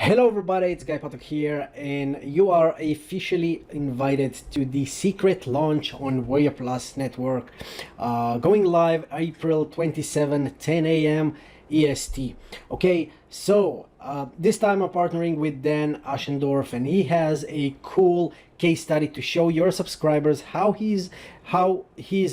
Hello everybody, it's Guy Patok here, and you are officially invited to the secret launch on Warrior Plus Network, going live April 27, 10 a.m. EST. Okay, so this time I'm partnering with Dan Ashendorf, and he has a cool case study to show your subscribers how he's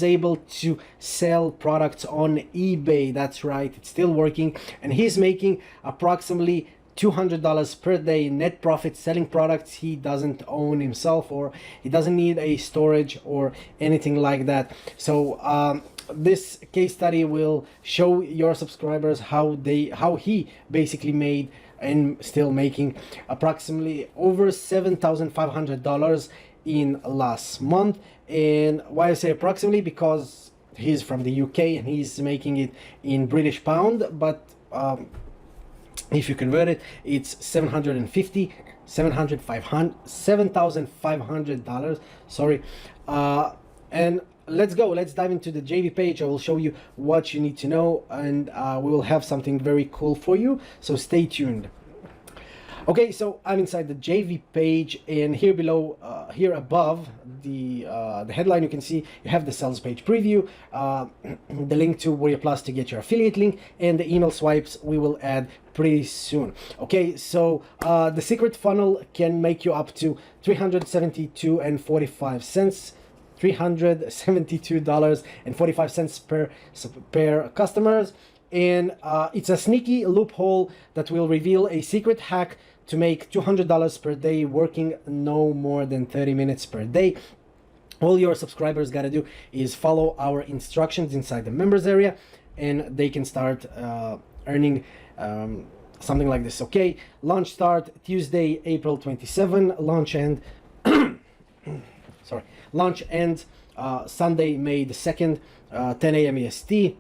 able to sell products on eBay. That's right, it's still working, and he's making approximately $200 per day net profit selling products he doesn't own himself, or he doesn't need a storage or anything like that. So this case study will show your subscribers how he basically made and still making approximately over $7,500 in last month. And why I say approximately, because he's from the UK and he's making it in British pound, but if you convert it, it's $7,500. Sorry. And let's go. Let's dive into the JV page. I will show you what you need to know, and we will have something very cool for you. So stay tuned. Okay, so I'm inside the JV page, and here below, here above the headline, you can see you have the sales page preview, the link to Warrior Plus to get your affiliate link, and the email swipes we will add pretty soon. Okay, so the secret funnel can make you up to $372.45. $372.45 per customers, and it's a sneaky loophole that will reveal a secret hack to make $200 per day working no more than 30 minutes per day. All your subscribers got to do is follow our instructions inside the members area, and they can start earning something like this. Okay, launch start Tuesday, April 27, launch end sorry, launch ends Sunday, May the 2nd, 10 a.m. EST.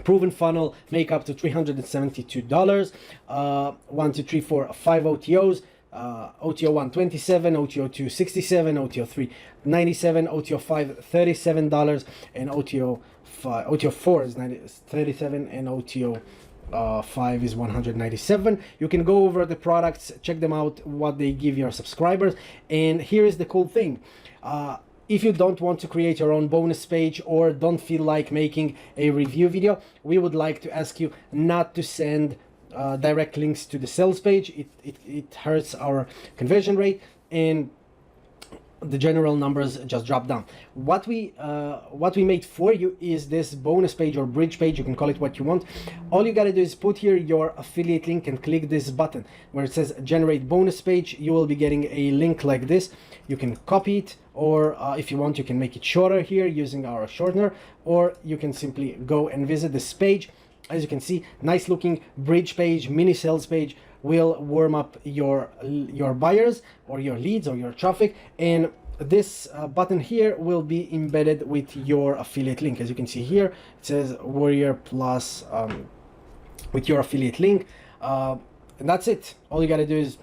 Proven funnel, make up to $372. 1, 2, 3, 4, 5 OTOs. OTO 1 27, OTO 2 67, OTO 3 97, OTO 5 $37, and OTO 4 is 37, and OTO 5 is 197. You can go over the products, check them out, what they give your subscribers. And here is the cool thing. If you don't want to create your own bonus page or don't feel like making a review video, we would like to ask you not to send direct links to the sales page. It hurts our conversion rate, and the general numbers just drop down. What we made for you is this bonus page or bridge page. You can call it what you want. All you gotta do is put here your affiliate link and click this button where it says generate bonus page. You will be getting a link like this. You can copy it, or if you want, you can make it shorter here using our shortener, or you can simply go and visit this page. As you can see, nice looking bridge page, mini sales page will warm up your buyers or your leads or your traffic, and this button here will be embedded with your affiliate link. As you can see here, it says Warrior Plus with your affiliate link, and that's it. All you got to do is